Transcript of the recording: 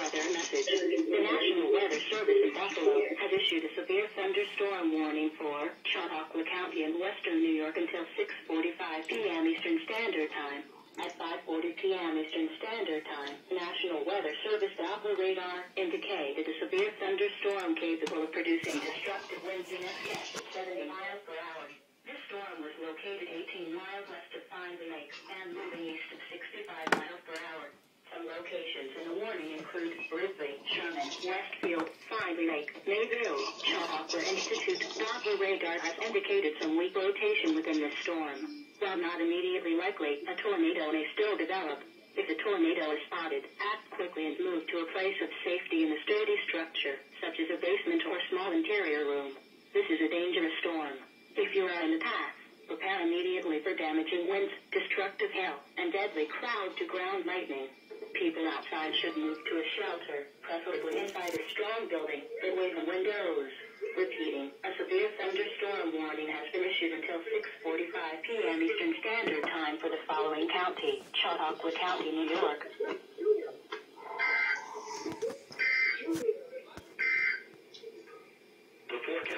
weather message. The National Weather Service in Buffalo has issued a severe thunderstorm warning for Chautauqua County in western New York until 6:45 p.m. Eastern Standard Time. At 5:40 p.m. Eastern Standard Time, National Weather Service Doppler radar indicated a severe thunderstorm capable of producing destructive winds in excess of 70 miles per hour. This storm was located 18 miles west of Pine Lake and moving east of 65 miles per hour. Some locations in the warning include Ridley, Sherman, Westfield, Pine Lake, Mayville. Chautauqua Institute Doppler radar has indicated some weak rotation within this storm. While not immediately likely, a tornado may still develop. If a tornado is spotted, act quickly and move to a place of safety in a sturdy structure, such as a basement or small interior room. This is a dangerous storm. If you are in the path, prepare immediately for damaging winds, destructive hail, and deadly cloud-to-ground lightning. People outside should move to a shelter, preferably inside a strong building, away from windows. Repeating, a severe thunderstorm warning has been issued until 6:45 p.m. Eastern Standard Time for the following county: Chautauqua County, New York,